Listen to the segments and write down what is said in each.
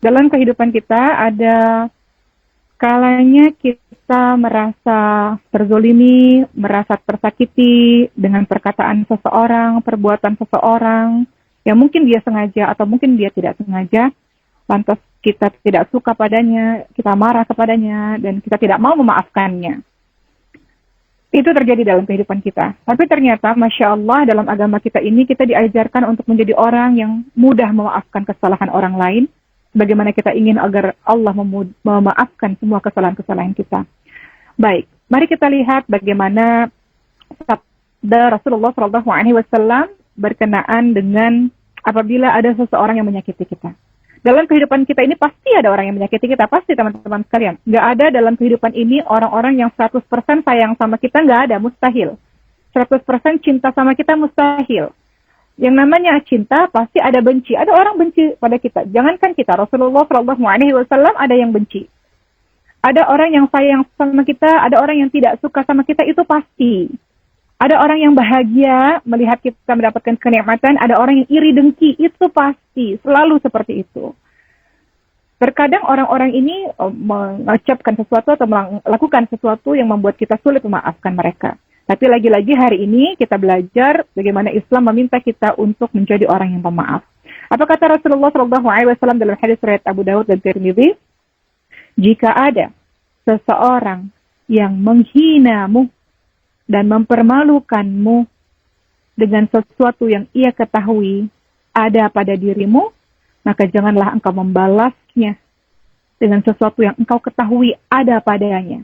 Dalam kehidupan kita ada kalanya kita merasa terzolimi, merasa tersakiti dengan perkataan seseorang, perbuatan seseorang, yang mungkin dia sengaja atau mungkin dia tidak sengaja, lantas kita tidak suka padanya, kita marah kepadanya, dan kita tidak mau memaafkannya. Itu terjadi dalam kehidupan kita. Tapi ternyata, Masya Allah, dalam agama kita ini, kita diajarkan untuk menjadi orang yang mudah memaafkan kesalahan orang lain, bagaimana kita ingin agar Allah memaafkan semua kesalahan-kesalahan kita. Baik, mari kita lihat bagaimana sabda Rasulullah SAW berkenaan dengan apabila ada seseorang yang menyakiti kita. Dalam kehidupan kita ini pasti ada orang yang menyakiti kita, pasti teman-teman sekalian. Nggak ada dalam kehidupan ini orang-orang yang 100% sayang sama kita, nggak ada, mustahil. 100% cinta sama kita, mustahil. Yang namanya cinta pasti ada benci. Ada orang benci pada kita. Jangankan kita, Rasulullah SAW ada yang benci. Ada orang yang sayang sama kita, ada orang yang tidak suka sama kita, itu pasti. Ada orang yang bahagia melihat kita mendapatkan kenikmatan, ada orang yang iri dengki, itu pasti. Selalu seperti itu. Terkadang orang-orang ini mengucapkan sesuatu atau melakukan sesuatu yang membuat kita sulit memaafkan mereka. Tapi lagi-lagi hari ini kita belajar bagaimana Islam meminta kita untuk menjadi orang yang pemaaf. Apa kata Rasulullah SAW dalam hadis riwayat Abu Dawud dan Tirmidzi? Jika ada seseorang yang menghinamu dan mempermalukanmu dengan sesuatu yang ia ketahui ada pada dirimu, maka janganlah engkau membalasnya dengan sesuatu yang engkau ketahui ada padanya.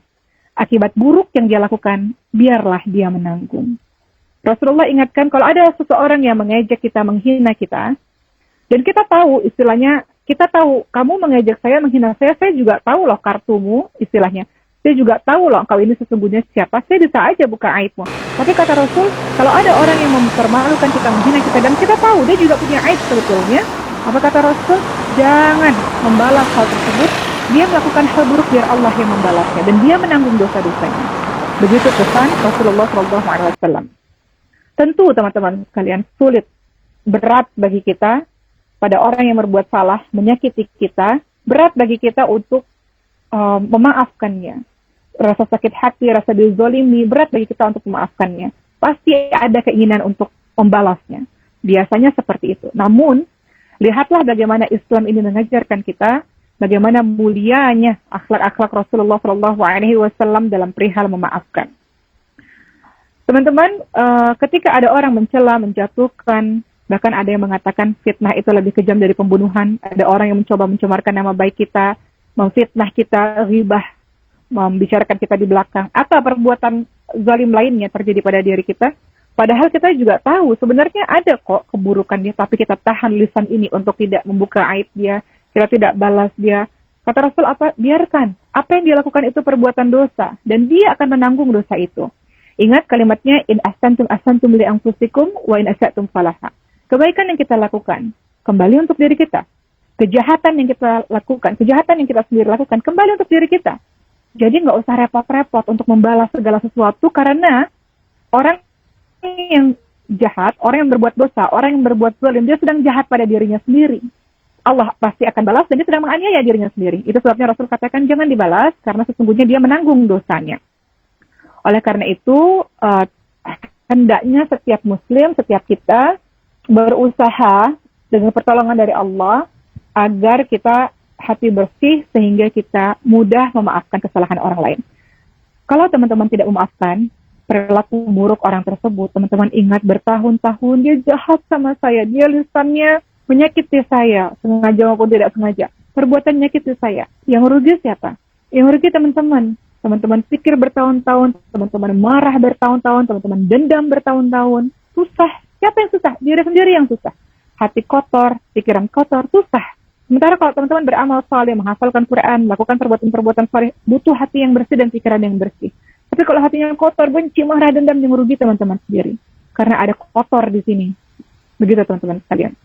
Akibat buruk yang dia lakukan, biarlah dia menanggung. Rasulullah ingatkan kalau ada seseorang yang mengejek kita, menghina kita, dan kita tahu istilahnya, kita tahu kamu mengejek saya, menghina saya juga tahu loh kartumu, istilahnya. Saya juga tahu loh engkau ini sesungguhnya siapa, saya bisa aja buka aibmu. Tapi kata Rasul, kalau ada orang yang mempermalukan kita, menghina kita, dan kita tahu dia juga punya aib sebetulnya, apa kata Rasul? Jangan membalas hal tersebut. Dia melakukan hal buruk biar Allah yang membalasnya dan dia menanggung dosa-dosanya. Begitu pesan Rasulullah SAW. Tentu teman-teman sekalian sulit, berat bagi kita pada orang yang berbuat salah, menyakiti kita, berat bagi kita untuk memaafkannya. Rasa sakit hati, rasa dizolimi, berat bagi kita untuk memaafkannya. Pasti ada keinginan untuk membalasnya. Biasanya seperti itu. Namun, lihatlah bagaimana Islam ini mengajarkan kita bagaimana mulianya akhlak-akhlak Rasulullah SAW dalam perihal memaafkan. Teman-teman, ketika ada orang mencela, menjatuhkan, bahkan ada yang mengatakan fitnah itu lebih kejam dari pembunuhan. Ada orang yang mencoba mencemarkan nama baik kita, memfitnah kita, ghibah, membicarakan kita di belakang, atau perbuatan zalim lainnya terjadi pada diri kita. Padahal kita juga tahu sebenarnya ada kok keburukan dia, tapi kita tahan lisan ini untuk tidak membuka aib dia. Kita tidak balas dia. Kata Rasul apa? Biarkan. Apa yang dia lakukan itu perbuatan dosa. Dan dia akan menanggung dosa itu. Ingat kalimatnya, in ahsantum li anfusikum wa in asa'tum falaha. Kebaikan yang kita lakukan, kembali untuk diri kita. Kejahatan yang kita lakukan, kejahatan yang kita sendiri lakukan, kembali untuk diri kita. Jadi nggak usah repot-repot untuk membalas segala sesuatu, karena orang yang jahat, orang yang berbuat dosa, orang yang berbuat zalim, dia sedang jahat pada dirinya sendiri. Allah pasti akan balas dan dia sedang menganiaya dirinya sendiri. Itu sebabnya Rasul katakan jangan dibalas karena sesungguhnya dia menanggung dosanya. Oleh karena itu, hendaknya setiap muslim, setiap kita berusaha dengan pertolongan dari Allah agar kita hati bersih sehingga kita mudah memaafkan kesalahan orang lain. Kalau teman-teman tidak memaafkan perilaku buruk orang tersebut, teman-teman ingat bertahun-tahun dia jahat sama saya, dia lisannya menyakiti saya, sengaja maupun tidak sengaja. Perbuatan menyakiti saya. Yang rugi siapa? Yang rugi teman-teman. Teman-teman pikir bertahun-tahun, teman-teman marah bertahun-tahun, teman-teman dendam bertahun-tahun. Susah. Siapa yang susah? Diri sendiri yang susah. Hati kotor, pikiran kotor, susah. Sementara kalau teman-teman beramal saleh, menghafalkan Quran, melakukan perbuatan-perbuatan saleh, butuh hati yang bersih dan pikiran yang bersih. Tapi kalau hatinya yang kotor, benci, marah, dendam, yang rugi teman-teman sendiri. Karena ada kotor di sini. Begitu teman-teman sekalian.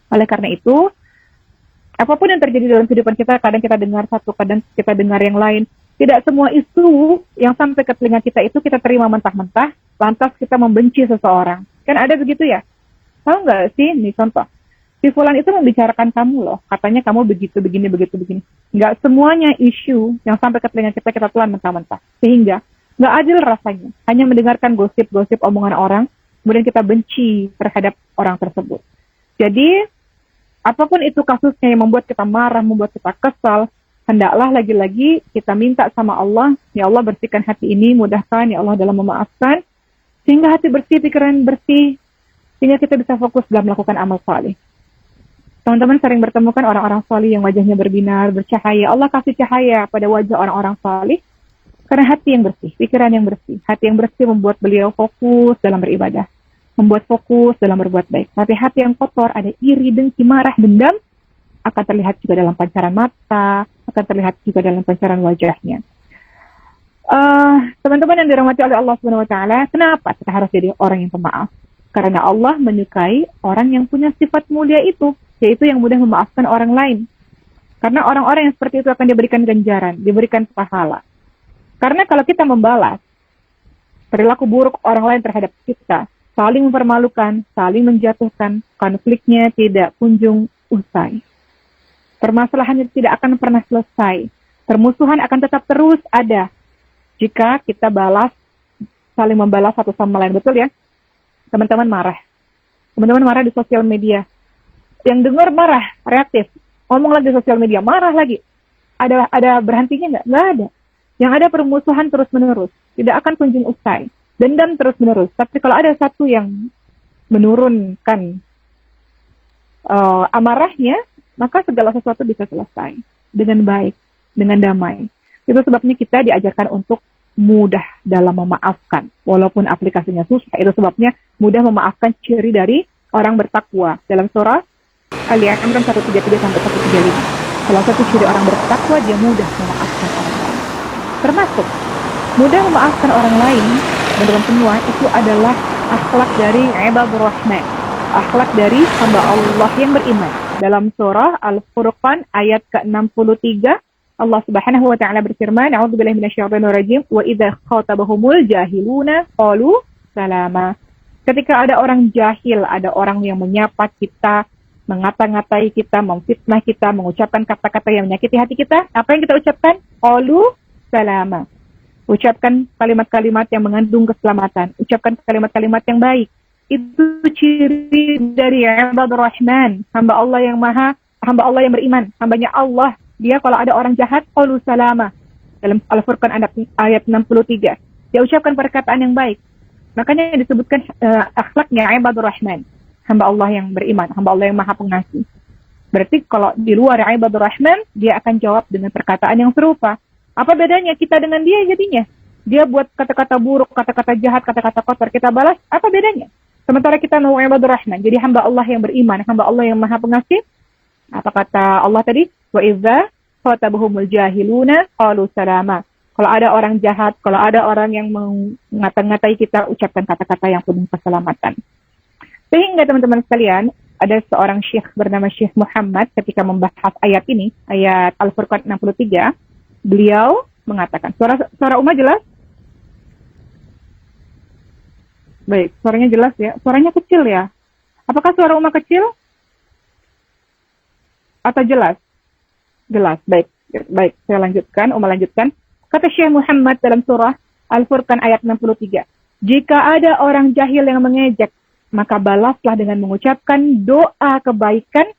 Oleh karena itu, apapun yang terjadi dalam kehidupan kita, kadang kita dengar satu, kadang kita dengar yang lain. Tidak semua isu yang sampai ke telinga kita itu kita terima mentah-mentah, lantas kita membenci seseorang. Kan ada begitu ya? Tahu nggak sih? Nih contoh. si fulan itu membicarakan kamu loh, katanya kamu begitu, begini, begitu, begini. Nggak semuanya isu yang sampai ke telinga kita telan mentah-mentah. Sehingga nggak adil rasanya, hanya mendengarkan gosip-gosip omongan orang, kemudian kita benci terhadap orang tersebut. Jadi, apapun itu kasusnya yang membuat kita marah, membuat kita kesal, hendaklah lagi-lagi kita minta sama Allah, ya Allah bersihkan hati ini, mudahkan ya Allah dalam memaafkan, sehingga hati bersih, pikiran bersih, sehingga kita bisa fokus dalam melakukan amal saleh. Teman-teman sering bertemu kan orang-orang saleh yang wajahnya berbinar, bercahaya. Allah kasih cahaya pada wajah orang-orang saleh karena hati yang bersih, pikiran yang bersih. Hati yang bersih membuat beliau fokus dalam beribadah, membuat fokus dalam berbuat baik. Tapi hati yang kotor, ada iri, dengki, marah, dendam, akan terlihat juga dalam pancaran mata, akan terlihat juga dalam pancaran wajahnya. Teman-teman yang dirahmati oleh Allah Subhanahu Wa Taala, kenapa kita harus jadi orang yang pemaaf? Karena Allah menyukai orang yang punya sifat mulia itu, yaitu yang mudah memaafkan orang lain. Karena orang-orang yang seperti itu akan diberikan ganjaran, diberikan pahala. Karena kalau kita membalas perilaku buruk orang lain terhadap kita, saling mempermalukan, saling menjatuhkan, konfliknya tidak kunjung usai. Permasalahannya tidak akan pernah selesai. Permusuhan akan tetap terus ada jika kita saling membalas satu sama lain. Betul ya? Teman-teman marah. Teman-teman marah di sosial media. Yang dengar marah, reaktif. Ngomong lagi di sosial media, marah lagi. Ada berhentinya nggak? Nggak ada. Yang ada permusuhan terus-menerus. Tidak akan kunjung usai. Dendam terus-menerus. Tapi kalau ada satu yang menurunkan amarahnya, maka segala sesuatu bisa selesai dengan baik, dengan damai. Itu sebabnya kita diajarkan untuk mudah dalam memaafkan. Walaupun aplikasinya susah, itu sebabnya mudah memaafkan ciri dari orang bertakwa. Dalam surah Ali Imran 133-135. Salah satu ciri orang bertakwa, dia mudah memaafkan orang lain. Termasuk mudah memaafkan orang lain, teman-teman semua, itu adalah akhlak dari ibadur rahman, akhlak dari hamba Allah yang beriman. Dalam surah Al-Furqan ayat ke-63, Allah Subhanahu wa taala berfirman, "A'udzubillahi minasyaitonir rajim, wa idza khatabahumul jahiluna qalu salama." Ketika ada orang jahil, ada orang yang menyapa kita, mengata-ngatai kita, memfitnah kita, mengucapkan kata-kata yang menyakiti hati kita, apa yang kita ucapkan? Qalu salama. Ucapkan kalimat-kalimat yang mengandung keselamatan. Ucapkan kalimat-kalimat yang baik. Itu ciri dari ibadur rahman, hamba Allah yang beriman, hambanya Allah. Dia kalau ada orang jahat, qalu salama. Dalam Al-Furqan ayat 63. Dia ucapkan perkataan yang baik. Makanya disebutkan akhlaknya ibadur rahman, hamba Allah yang beriman, hamba Allah yang maha pengasih. Berarti kalau di luar ibadur rahman, dia akan jawab dengan perkataan yang serupa. Apa bedanya kita dengan dia jadinya? Dia buat kata-kata buruk, kata-kata jahat, kata-kata kotor, kita balas, apa bedanya? Sementara kita mau ibadur rahman, jadi hamba Allah yang beriman, hamba Allah yang maha pengasih. Apa kata Allah tadi? Wa idza khatabahumul jahiluna qalu salama. Kalau ada orang jahat, kalau ada orang yang mengata-ngatai kita, ucapkan kata-kata yang penuh keselamatan. Sehingga teman-teman sekalian, ada seorang syekh bernama Syekh Muhammad ketika membahas ayat ini, ayat Al-Furqan 63, beliau mengatakan, suara Uma jelas? Baik, suaranya jelas ya. Suaranya kecil ya. Apakah suara Uma kecil? Atau jelas? Jelas, baik. Baik, saya lanjutkan, Uma lanjutkan. Kata Syekh Muhammad dalam surah Al-Furqan ayat 63, jika ada orang jahil yang mengejek, maka balaslah dengan mengucapkan doa kebaikan,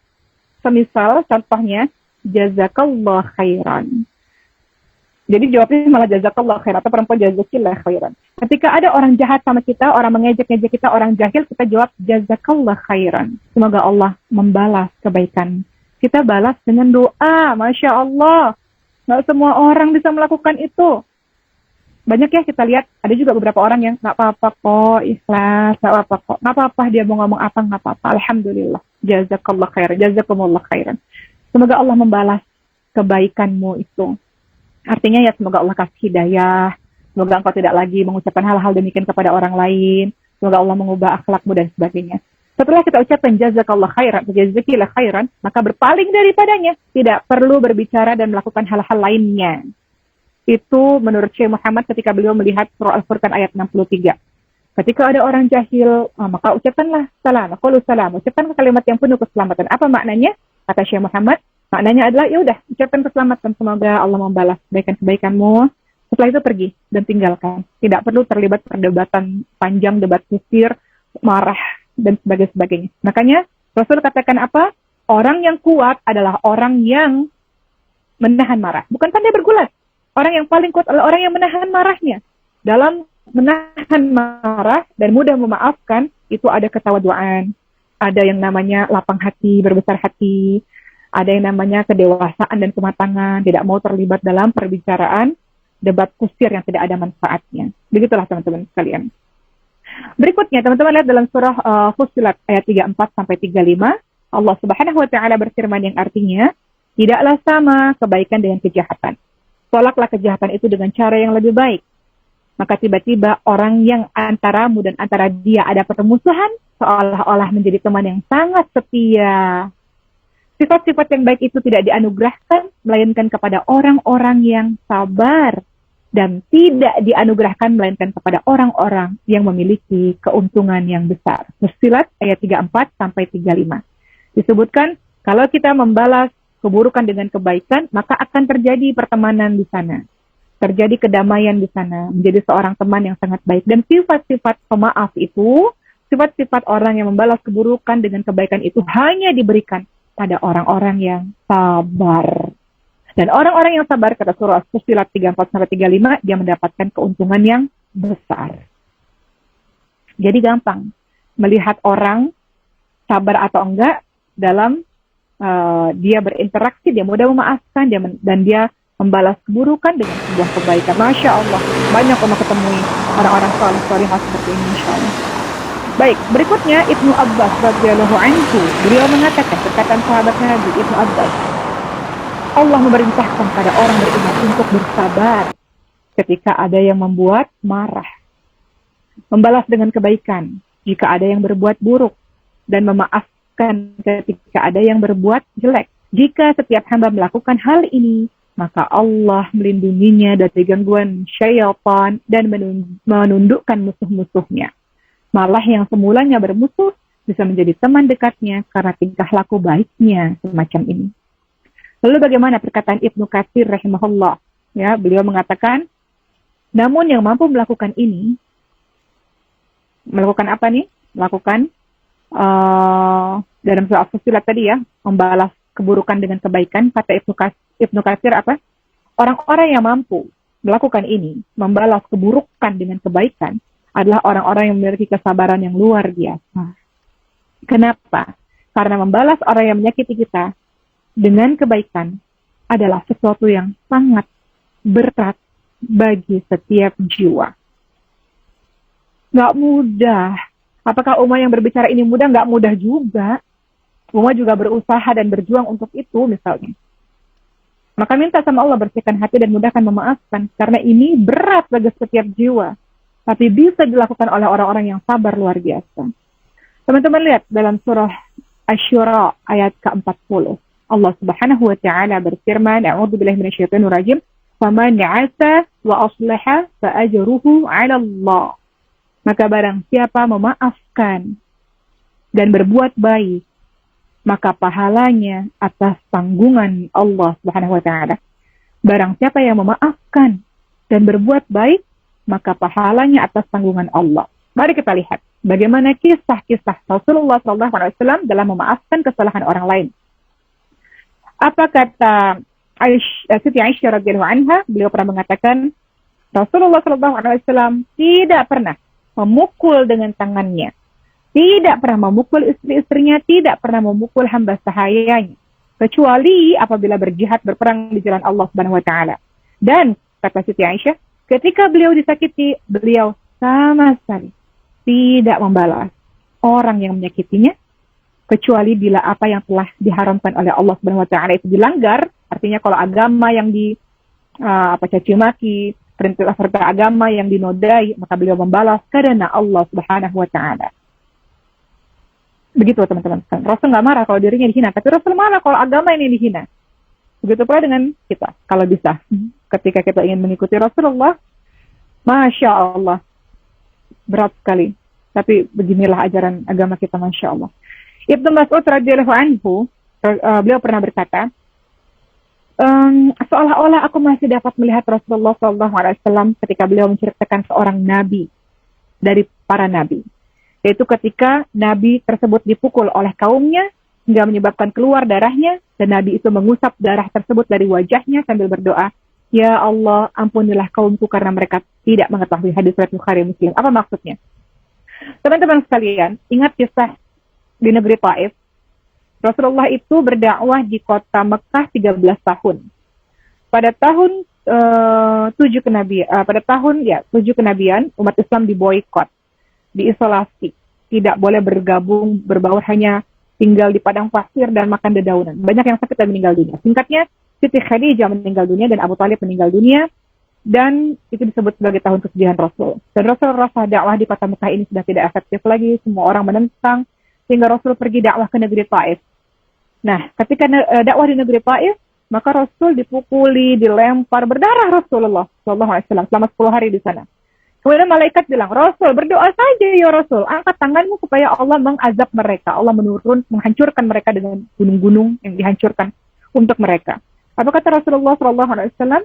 semisal contohnya, jazakallah khairan. Jadi jawabnya malah jazakallah khairan, atau perempuan jazakillah khairan. Ketika ada orang jahat sama kita, orang mengejek-ngejek kita, orang jahil, kita jawab jazakallah khairan. Semoga Allah membalas kebaikan. Kita balas dengan doa, Masya Allah. Nggak semua orang bisa melakukan itu. Banyak ya kita lihat, ada juga beberapa orang yang nggak apa-apa kok, ikhlas, nggak apa-apa kok. Nggak apa-apa dia mau ngomong apa, nggak apa-apa. Alhamdulillah. Jazakallah khairan, jazakumullah khairan. Semoga Allah membalas kebaikanmu itu. Artinya ya semoga Allah kasih hidayah, semoga engkau tidak lagi mengucapkan hal-hal demikian kepada orang lain, semoga Allah mengubah akhlakmu dan sebagainya. Setelah kita ucapkan jazakallah khairan, jazakillah khairan, maka berpaling daripadanya. Tidak perlu berbicara dan melakukan hal-hal lainnya. Itu menurut Syekh Muhammad ketika beliau melihat surah Al-Furqan ayat 63. Ketika ada orang jahil, maka ucapkanlah salam, qulu salam, ucapkan kalimat yang penuh keselamatan. Apa maknanya? Kata Syekh Muhammad, maknanya adalah ya udah, ucapkan keselamatan, semoga Allah membalas kebaikan-kebaikanmu. Setelah itu pergi dan tinggalkan. Tidak perlu terlibat perdebatan panjang, debat kusir, marah dan sebagainya. Makanya Rasul katakan apa? Orang yang kuat adalah orang yang menahan marah. Bukan pandai bergulat. Orang yang paling kuat adalah orang yang menahan marahnya. Dalam menahan marah dan mudah memaafkan, itu ada ketawaduan, ada yang namanya lapang hati, berbesar hati, ada yang namanya kedewasaan dan kematangan, tidak mau terlibat dalam perbicaraan debat kusir yang tidak ada manfaatnya. Begitulah teman-teman sekalian. Berikutnya teman-teman lihat dalam surah Fussilat ayat 34 sampai 35, Allah Subhanahu wa taala berfirman yang artinya, tidaklah sama kebaikan dengan kejahatan. Tolaklah kejahatan itu dengan cara yang lebih baik. Maka tiba-tiba orang yang antaramu dan antara dia ada permusuhan, seolah-olah menjadi teman yang sangat setia. Sifat-sifat yang baik itu tidak dianugerahkan, melainkan kepada orang-orang yang sabar. Dan tidak dianugerahkan, melainkan kepada orang-orang yang memiliki keuntungan yang besar. Fussilat ayat 34 sampai 35. Disebutkan, kalau kita membalas keburukan dengan kebaikan, maka akan terjadi pertemanan di sana. Terjadi kedamaian di sana, menjadi seorang teman yang sangat baik. Dan sifat-sifat pemaaf itu, sifat-sifat orang yang membalas keburukan dengan kebaikan itu hanya diberikan pada orang-orang yang sabar. Dan orang-orang yang sabar, kata surah Fussilat 34-35, dia mendapatkan keuntungan yang besar. Jadi gampang melihat orang sabar atau enggak dalam dia berinteraksi, dia mudah memaafkan, dan dia membalas keburukan dengan sebuah kebaikan. Masya Allah, banyak orang ketemu orang-orang salih-salihah seperti ini, Insya Allah. Baik, berikutnya Ibnu Abbas radhiyallahu anhu, beliau mengatakan, perkataan sahabat Nabi Ibnu Abbas, Allah memerintahkan pada orang beriman untuk bersabar ketika ada yang membuat marah, membalas dengan kebaikan jika ada yang berbuat buruk, dan memaafkan ketika ada yang berbuat jelek. Jika setiap hamba melakukan hal ini, maka Allah melindunginya dari gangguan syaitan dan menundukkan musuh-musuhnya. Malah yang semulanya bermusuh bisa menjadi teman dekatnya karena tingkah laku baiknya semacam ini. Lalu bagaimana perkataan Ibnu Katsir rahimahullah? Ya, beliau mengatakan, namun yang mampu melakukan ini, melakukan apa nih? Melakukan dalam surah Fussilat tadi ya, membalas keburukan dengan kebaikan. Kata Ibnu Katsir apa? Orang-orang yang mampu melakukan ini, membalas keburukan dengan kebaikan, adalah orang-orang yang memiliki kesabaran yang luar biasa. Kenapa? Karena membalas orang yang menyakiti kita dengan kebaikan adalah sesuatu yang sangat berat bagi setiap jiwa. Nggak mudah. Apakah Uma yang berbicara ini mudah? Nggak mudah juga. Uma juga berusaha dan berjuang untuk itu misalnya. Maka minta sama Allah bersihkan hati dan mudahkan memaafkan. Karena ini berat bagi setiap jiwa. Tapi bisa dilakukan oleh orang-orang yang sabar luar biasa. Teman-teman lihat dalam surah Asy-Syura ayat ke-40. Allah Subhanahu wa taala berfirman, A'udzubillahi minasyaitonir rajim, "Faman 'asa wa aslaha fa ajruhu 'ala Allah." Maka barang siapa memaafkan dan berbuat baik, maka pahalanya atas tanggungan Allah Subhanahu wa taala. Barang siapa yang memaafkan dan berbuat baik, maka pahalanya atas tanggungan Allah. Mari kita lihat bagaimana kisah-kisah Rasulullah SAW dalam memaafkan kesalahan orang lain. Apa kata Siti Aisyah radhiyallahu anha? Beliau pernah mengatakan, Rasulullah SAW tidak pernah memukul dengan tangannya, tidak pernah memukul istri-istrinya, tidak pernah memukul hamba sahayanya, kecuali apabila berjihad berperang di jalan Allah Subhanahu wa taala. Dan kata Siti Aisyah, ketika beliau disakiti, beliau sama sekali tidak membalas orang yang menyakitinya, kecuali bila apa yang telah diharamkan oleh Allah Subhanahu wa taala itu dilanggar. Artinya kalau agama yang caci maki, perintah agama yang dinodai, maka beliau membalas karena Allah Subhanahu wa taala. Begitu teman-teman. Rasul nggak marah kalau dirinya dihina, tapi Rasul marah kalau agama ini dihina. Begitu pula dengan kita, kalau bisa. Ketika kita ingin mengikuti Rasulullah, Masya Allah, berat sekali. Tapi beginilah ajaran agama kita, Masya Allah. Ibnu Mas'ud radhiyallahu anhu, beliau pernah berkata, seolah-olah aku masih dapat melihat Rasulullah SAW ketika beliau menceritakan seorang nabi dari para nabi. Yaitu ketika nabi tersebut dipukul oleh kaumnya hingga menyebabkan keluar darahnya, dan nabi itu mengusap darah tersebut dari wajahnya sambil berdoa, "Ya Allah, ampunilah kaumku karena mereka tidak mengetahui." Hadis riwayat Bukhari Muslim. Apa maksudnya? Teman-teman sekalian, ingat kisah di negeri Taif. Rasulullah itu berdakwah di kota Mekah 13 tahun. Pada tahun 7 kenabian, umat Islam diboikot, diisolasi, tidak boleh bergabung, berbaur, hanya tinggal di padang pasir dan makan dedaunan. Banyak yang sakit dan meninggal dunia. Singkatnya, Siti Khadijah meninggal dunia dan Abu Thalib meninggal dunia, dan itu disebut sebagai tahun kesedihan Rasul. Dan Rasul rasa dakwah di kota Mekah ini sudah tidak efektif lagi, semua orang menentang, sehingga Rasul pergi dakwah ke negeri Taif. Nah, ketika dakwah di negeri Taif, maka Rasul dipukuli, dilempar, berdarah Rasulullah SAW selama 10 hari di sana. Kemudian malaikat bilang, "Rasul, berdoa saja ya Rasul, angkat tanganmu supaya Allah mengazab mereka, Allah menghancurkan mereka dengan gunung-gunung yang dihancurkan untuk mereka." Apa kata Rasulullah SAW?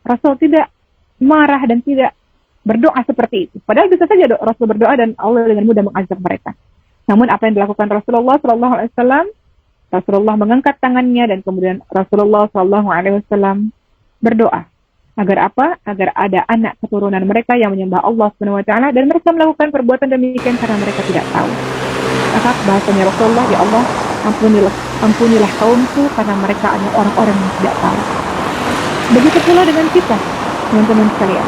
Rasul tidak marah dan tidak berdoa seperti itu. Padahal bisa saja Rasul berdoa dan Allah dengan mudah mengazab mereka. Namun apa yang dilakukan Rasulullah SAW? Rasulullah mengangkat tangannya dan kemudian Rasulullah SAW berdoa. Agar apa? Agar ada anak keturunan mereka yang menyembah Allah SWT dan mereka melakukan perbuatan demikian karena mereka tidak tahu. Maka bahasanya Rasulullah, "Ya Allah, ampunilah kaumku karena mereka adalah orang-orang yang tidak tahu." Begitu pula dengan kita, teman-teman sekalian.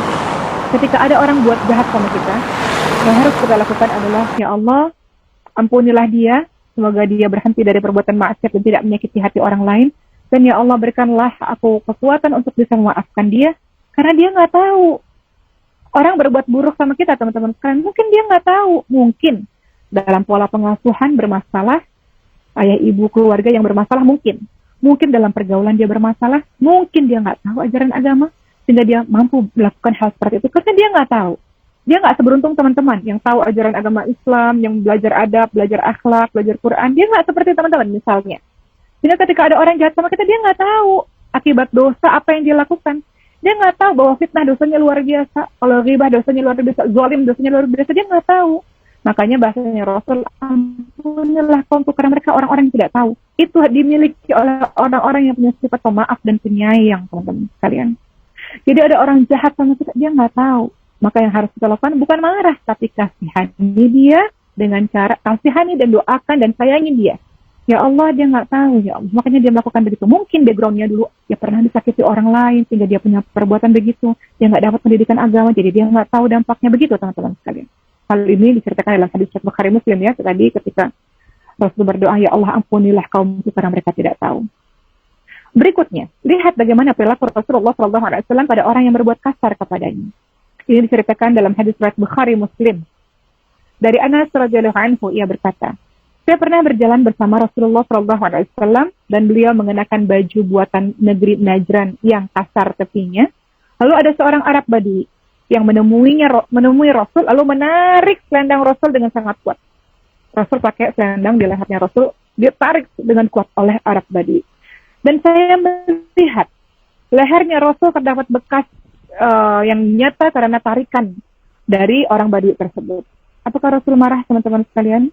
Ketika ada orang buat jahat sama kita, yang harus kita lakukan adalah, "Ya Allah, ampunilah dia, semoga dia berhenti dari perbuatan maksiat dan tidak menyakiti hati orang lain. Dan ya Allah, berikanlah aku kekuatan untuk bisa memaafkan dia, karena dia nggak tahu." Orang berbuat buruk sama kita, teman-teman sekalian, mungkin dia nggak tahu, mungkin dalam pola pengasuhan bermasalah, ayah ibu keluarga yang bermasalah, mungkin dalam pergaulan dia bermasalah, mungkin dia nggak tahu ajaran agama, sehingga dia mampu melakukan hal seperti itu, karena dia nggak tahu. Dia nggak seberuntung teman-teman yang tahu ajaran agama Islam, yang belajar adab, belajar akhlak, belajar Quran. Dia nggak seperti teman-teman misalnya. Sehingga ketika ada orang jahat sama kita, dia nggak tahu akibat dosa apa yang dia lakukan. Dia nggak tahu bahwa fitnah dosanya luar biasa, kalau ghibah dosanya luar biasa, zalim dosanya luar biasa, dia nggak tahu. Makanya bahasanya Rasul, "Ampunilah kaumku," karena mereka orang-orang yang tidak tahu. Itu dimiliki oleh orang-orang yang punya sifat pemaaf dan penyayang, teman-teman sekalian. Jadi ada orang jahat sama kita, dia nggak tahu. Maka yang harus kita lakukan bukan marah, tapi kasihani dia dengan cara kasihani dan doakan dan sayangi dia. Ya Allah, dia nggak tahu, ya Allah. Makanya dia melakukan begitu. Mungkin backgroundnya dulu ya pernah disakiti orang lain sehingga dia punya perbuatan begitu. Dia nggak dapat pendidikan agama, jadi dia nggak tahu dampaknya begitu, teman-teman sekalian. Hal ini diceritakan dalam hadis Bukhari Muslim ya, tadi ketika Rasul berdoa, "Ya Allah, ampunilah kaumku karena mereka tidak tahu." Berikutnya, lihat bagaimana perilaku Rasulullah SAW pada orang yang berbuat kasar kepadanya. Ini diceritakan dalam hadis riwayat Bukhari Muslim. Dari Anas radhiyallahu anhu, ia berkata, "Saya pernah berjalan bersama Rasulullah SAW dan beliau mengenakan baju buatan negeri Najran yang kasar tepinya. Lalu ada seorang Arab Badui yang menemui Rasul lalu menarik selendang Rasul dengan sangat kuat. Rasul pakai selendang di lehernya Rasul, dia tarik dengan kuat oleh Arab Badui. Dan saya melihat lehernya Rasul terdapat bekas yang nyata karena tarikan dari orang Badui tersebut. Apakah Rasul marah, teman-teman sekalian?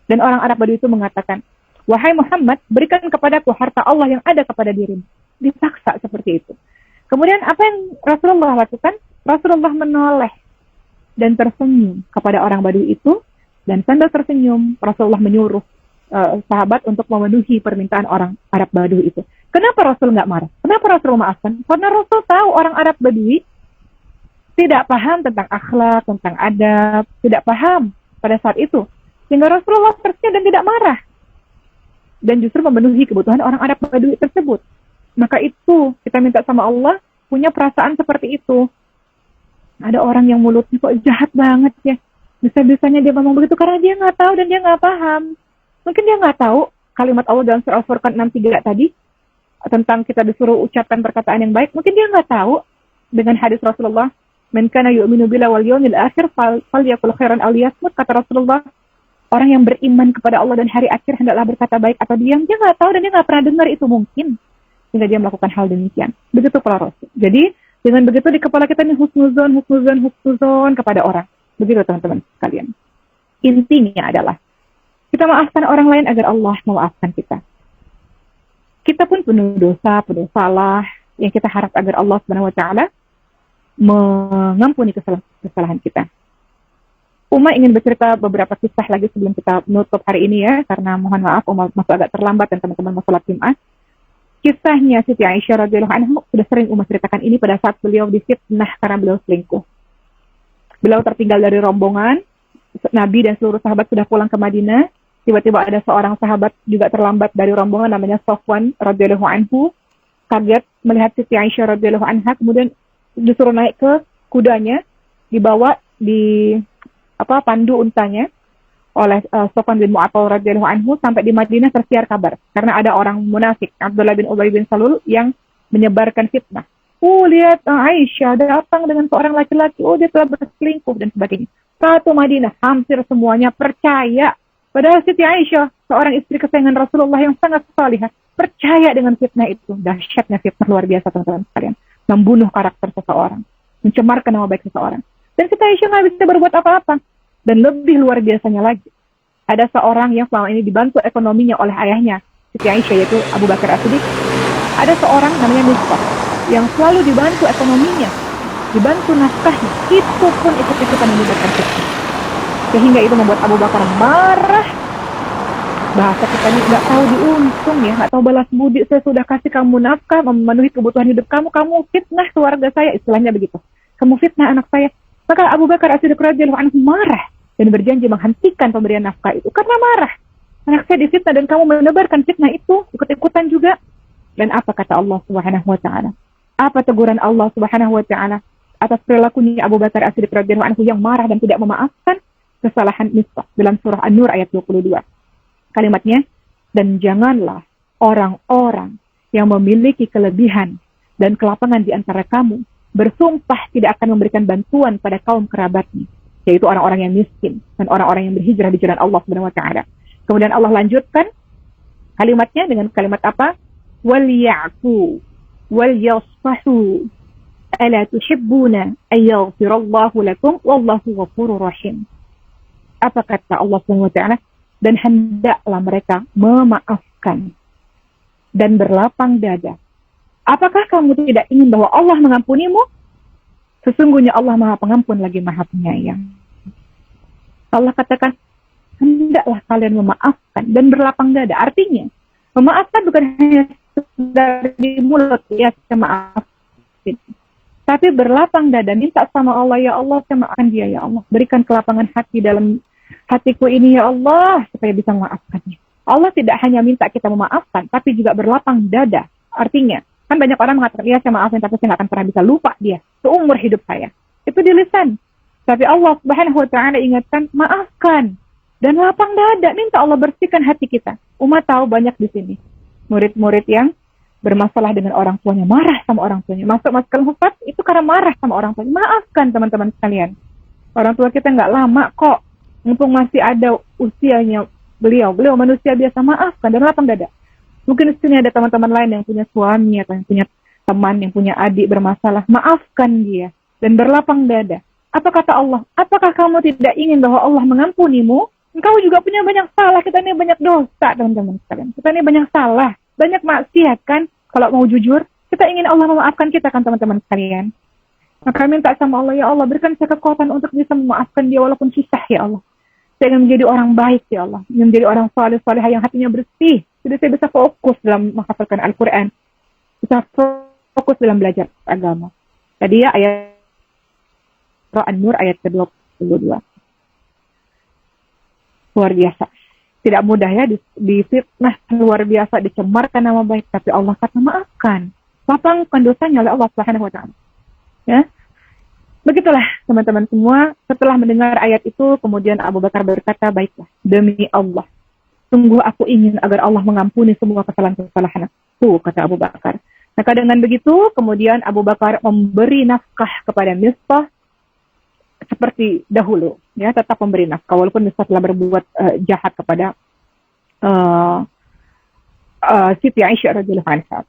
Dan orang Arab Badui itu mengatakan, "Wahai Muhammad, berikan kepadaku harta Allah yang ada kepada dirimu." Dipaksa seperti itu. Kemudian apa yang Rasulullah lakukan? Rasulullah menoleh dan tersenyum kepada orang Badui itu, dan sambil tersenyum Rasulullah menyuruh sahabat untuk memenuhi permintaan orang Arab Badui itu. Kenapa Rasul nggak marah? Kenapa Rasul memaafkan? Karena Rasul tahu orang Arab Badui tidak paham tentang akhlak, tentang adab, tidak paham pada saat itu. Sehingga Rasulullah tersenyum dan tidak marah. Dan justru memenuhi kebutuhan orang Arab Badui tersebut. Maka itu kita minta sama Allah punya perasaan seperti itu. Ada orang yang mulutnya kok jahat banget ya. Bisa-bisanya dia ngomong begitu karena dia nggak tahu dan dia nggak paham. Mungkin dia nggak tahu kalimat Allah dalam surah Al-Furqan 63 tadi tentang kita disuruh ucapkan perkataan yang baik. Mungkin dia nggak tahu dengan hadis Rasulullah Man kana yu'minu billahi wal yawmil akhir falyaqul khairan aw liyasmut, kata Rasulullah. Orang yang beriman kepada Allah dan hari akhir hendaklah berkata baik atau diam. Dia nggak tahu dan dia nggak pernah dengar itu mungkin, sehingga dia melakukan hal demikian. Begitu para Rasul. Jadi dengan begitu di kepala kita ini husnuzon kepada orang. Begitu teman-teman sekalian. Intinya adalah kita maafkan orang lain agar Allah memaafkan kita. Kita pun penuh dosa, penuh salah, yang kita harap agar Allah Subhanahu wa taala mengampuni kesalahan kita. Uma ingin bercerita beberapa kisah lagi sebelum kita menutup hari ini ya, karena mohon maaf Uma masuk agak terlambat dan teman-teman mau sholat Jumat. Kisahnya Siti Aisyah radhiyallahu anha sudah sering Uma ceritakan ini pada saat beliau difitnah karena beliau selingkuh. Beliau tertinggal dari rombongan, Nabi dan seluruh sahabat sudah pulang ke Madinah. Tiba-tiba ada seorang sahabat juga terlambat dari rombongan namanya Safwan radhiyallahu anhu. Kaget melihat Siti Aisyah radhiyallahu anha, kemudian disuruh naik ke kudanya, dibawa di pandu untanya oleh Safwan bin Mu'attal radhiyallahu anhu sampai di Madinah. Tersiar kabar karena ada orang munafik Abdullah bin Ubay bin Salul yang menyebarkan fitnah. Lihat Aisyah datang dengan seorang laki-laki, dia telah berselingkuh dan sebagainya. Satu Madinah hampir semuanya percaya. Padahal Siti Aisyah, seorang istri kesayangan Rasulullah yang sangat salihah, percaya dengan fitnah itu. Dahsyatnya fitnah luar biasa teman-teman sekalian. Membunuh karakter seseorang, mencemarkan nama baik seseorang. Dan Siti Aisyah nggak bisa berbuat apa-apa. Dan lebih luar biasanya lagi, ada seorang yang selama ini dibantu ekonominya oleh ayahnya Siti Aisyah, yaitu Abu Bakar As-Siddiq. Ada seorang namanya Mistah yang selalu dibantu ekonominya, dibantu nafkahnya, itu pun ikut-ikutan menyebabkan fitnah. Sehingga itu membuat Abu Bakar marah. Bahasa kita ini nggak tahu diuntung ya, nggak tahu balas budi. Saya sudah kasih kamu nafkah, memenuhi kebutuhan hidup kamu fitnah keluarga saya, istilahnya begitu. Kamu fitnah anak saya. Maka Abu Bakar As-Siddiq radhiyallahu anhu marah dan berjanji menghentikan pemberian nafkah itu karena marah. Anak saya difitnah dan kamu menebarkan fitnah itu, ikut-ikutan juga. Dan apa kata Allah Subhanahu wa taala? Apa teguran Allah Subhanahu wa taala atas perilakunya Abu Bakar As-Siddiq radhiyallahu anhu yang marah dan tidak memaafkan kesalahan Mistah dalam surah An-Nur ayat 22. Kalimatnya, dan janganlah orang-orang yang memiliki kelebihan dan kelapangan di antara kamu bersumpah tidak akan memberikan bantuan pada kaum kerabatnya, yaitu orang-orang yang miskin dan orang-orang yang berhijrah di jalan Allah Subhanahu wa taala. Kemudian Allah lanjutkan kalimatnya dengan kalimat apa? Wal ya'fu wal yasfahu ala tuhibbuna ay yaghfirallahu lakum wallahu ghafurur rahim. Apa kata Allah Subhanahu wa taala? Dan hendaklah mereka memaafkan dan berlapang dada. Apakah kamu tidak ingin bahwa Allah mengampunimu? Sesungguhnya Allah Maha Pengampun lagi Maha Penyayang. Allah katakan, hendaklah kalian memaafkan dan berlapang dada. Artinya, memaafkan bukan hanya dari mulut, ya saya maafin. Tapi berlapang dada, minta sama Allah, ya Allah saya maafkan dia, ya Allah. Berikan kelapangan hati dalam hatiku ini, ya Allah, supaya bisa memaafkannya. Allah tidak hanya minta kita memaafkan, tapi juga berlapang dada. Artinya, kan banyak orang mengatakan, ya saya maafin, tapi saya nggak akan pernah bisa lupa dia seumur hidup saya. Itu di lisan. Tapi Allah Subhanahu wa taala ingatkan, maafkan dan lapang dada, minta Allah bersihkan hati kita. Umat tahu banyak di sini murid-murid yang bermasalah dengan orang tuanya, marah sama orang tuanya, masuk hufaz itu karena marah sama orang tuanya. Maafkan teman-teman sekalian. Orang tua kita nggak lama kok, mumpung masih ada usianya beliau manusia biasa, maafkan dan lapang dada. Mungkin di sini ada teman-teman lain yang punya suami atau yang punya teman, yang punya adik bermasalah, maafkan dia dan berlapang dada. Apa kata Allah? Apakah kamu tidak ingin bahwa Allah mengampunimu? Engkau juga punya banyak salah, kita ini banyak dosa teman-teman sekalian. Kita ini banyak salah, banyak maksiat kan? Kalau mau jujur, kita ingin Allah memaafkan kita kan teman-teman sekalian. Maka minta sama Allah, ya Allah berikan saya kekuatan untuk bisa memaafkan dia walaupun susah, ya Allah. Saya ingin menjadi orang baik, ya Allah. Ingin menjadi orang saleh-salehah yang hatinya bersih. Jadi saya bisa fokus dalam menghafalkan Al-Quran. Bisa fokus dalam belajar agama. Tadi ya ayat An-Nur ayat ke-22. Luar biasa. Tidak mudah ya difitnah, luar biasa, dicemarkan nama baik. Tapi Allah kata maafkan. Lapangkan dosanya oleh Allah Subhanahu wa taala. Ya. Begitulah teman-teman semua. Setelah mendengar ayat itu, kemudian Abu Bakar berkata, baiklah, demi Allah, sungguh aku ingin agar Allah mengampuni semua kesalahan-kesalahan aku, kata Abu Bakar. Maka dengan begitu, kemudian Abu Bakar memberi nafkah kepada Mistah seperti dahulu, ya, tetap memberi nafkah walaupun setelah berbuat jahat kepada Siti Aisyah radhiyallahu anha.